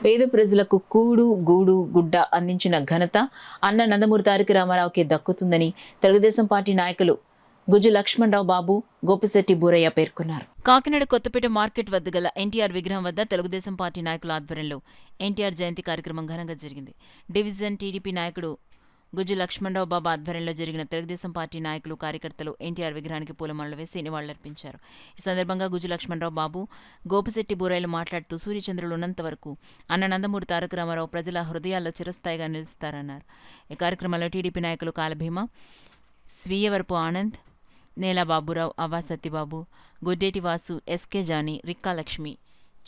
పేద ప్రజలకు కూడు గూడు గుడ్డ అందించిన ఘనత అన్న నందమూరి తారక రామారావుకి దక్కుతుందని తెలుగుదేశం పార్టీ నాయకులు గుజ్జు లక్ష్మణరావు బాబు, గోపిశెట్టి బూరయ్య పేర్కొన్నారు. కాకినాడ కొత్తపేట మార్కెట్ వద్ద గల ఎన్టీఆర్ విగ్రహం వద్ద తెలుగుదేశం పార్టీ నాయకుల ఆధ్వర్యంలో ఎన్టీఆర్ జయంతి కార్యక్రమం ఘనంగా జరిగింది. డివిజన్ టీడీపీ నాయకుడు గుజ్జు లక్ష్మణరావు బాబు ఆధ్వర్యంలో జరిగిన తెలుగుదేశం పార్టీ నాయకులు, కార్యకర్తలు ఎన్టీఆర్ విగ్రహానికి పూలమాలలు వేసి నివాళులర్పించారు. ఈ సందర్భంగా గుజ్జు లక్ష్మణరావు బాబు, గోపిశెట్టి బూరయ్యలు మాట్లాడుతూ సూర్యచంద్రులు ఉన్నంత వరకు అన్న నందమూరి తారక రామారావు ప్రజల హృదయాల్లో చిరస్థాయిగా నిలుస్తారన్నారు. ఈ కార్యక్రమంలో టీడీపీ నాయకులు కాలభీమ, స్వీయవరపు ఆనంద్, నేల బాబురావు, అవ్వా సత్యబాబు, గొడ్డేటి వాసు, ఎస్కే జానీ, రిక్కా లక్ష్మి,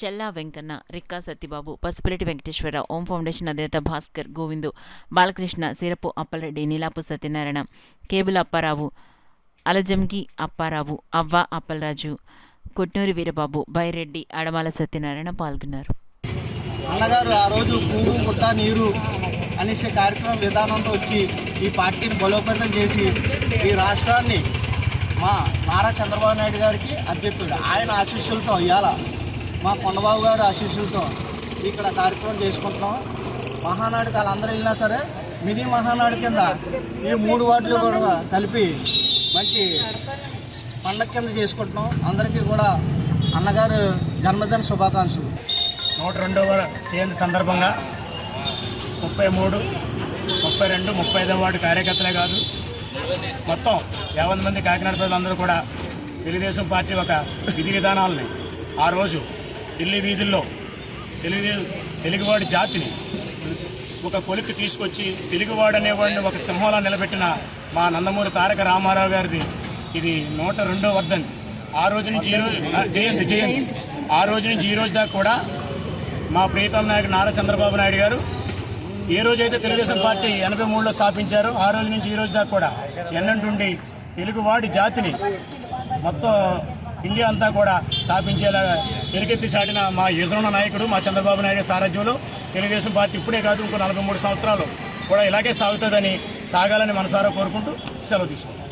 చెల్లా వెంకన్న, రిక్కా సత్యబాబు, పసుపురెడ్డి వెంకటేశ్వరరావు, ఓం ఫౌండేషన్ అధినేత భాస్కర్, గోవిందు, బాలకృష్ణ, సిరపు అప్పలరెడ్డి, నీలాపు సత్యనారాయణ, కేబుల్ అప్పారావు, అలజంగి అప్పారావు, అవ్వ అప్పలరాజు, కొట్నూరి వీరబాబు, బైరెడ్డి, అడమాల సత్యనారాయణ పాల్గొన్నారు. అన్నగారు ఆ రోజు కూడు గుట్ట నీరు అనేసి కార్యక్రమం విధానంతో వచ్చి ఈ పార్టీని బలోపేతం చేసి ఈ రాష్ట్రాన్ని మా నారా చంద్రబాబు నాయుడు గారికి అధ్యక్షుడు. ఆయన ఆశీస్సులతో ఇవాళ మా కొండబాబు గారి ఆశీస్సులతో ఇక్కడ కార్యక్రమం చేసుకుంటున్నాం. మహానాడుకి వాళ్ళందరూ వెళ్ళినా సరే మినీ మహానాడు కింద ఈ 3 వార్డులు కూడా కలిపి మంచి పండగ కింద చేసుకుంటున్నాం. అందరికీ కూడా అన్నగారు జన్మదిన శుభాకాంక్షలు. 102వ జయంతి సందర్భంగా 33, 32, 35వ వార్డు కార్యకర్తలే కాదు, మొత్తం 50 మంది కాకినాడ ప్రజలందరూ కూడా తెలుగుదేశం పార్టీ ఒక విధి విధానాలని ఆ రోజు ఢిల్లీ వీధుల్లో తెలుగువాడి జాతిని ఒక కొలిక్కి తీసుకొచ్చి తెలుగువాడు అనేవాడిని ఒక సింహంలా నిలబెట్టిన మా నందమూరి తారక రామారావు గారిది ఇది 102వ వర్ధంతి. ఆ రోజు నుంచి జయంతి ఆ రోజు నుంచి ఈ రోజు దాకా కూడా మా ప్రియతమ నాయకుడు నారా చంద్రబాబు నాయుడు గారు ఏ రోజైతే తెలుగుదేశం పార్టీ 83లో స్థాపించారో ఆ రోజు నుంచి ఈ రోజు దాకా కూడా ఎన్నంటుండి తెలుగువాడి జాతిని మొత్తం ఇండియా అంతా కూడా స్థాపించేలాగా ఎలుగెత్తి చాటిన మా యజమాన నాయకుడు మా చంద్రబాబు నాయుడు సారథ్యంలో తెలుగుదేశం పార్టీ ఇప్పుడే కాదు ఇంకో 43 సంవత్సరాలు కూడా ఇలాగే సాగుతుందని సాగాలని మనసారా కోరుకుంటూ సెలవు తీసుకుంటాం.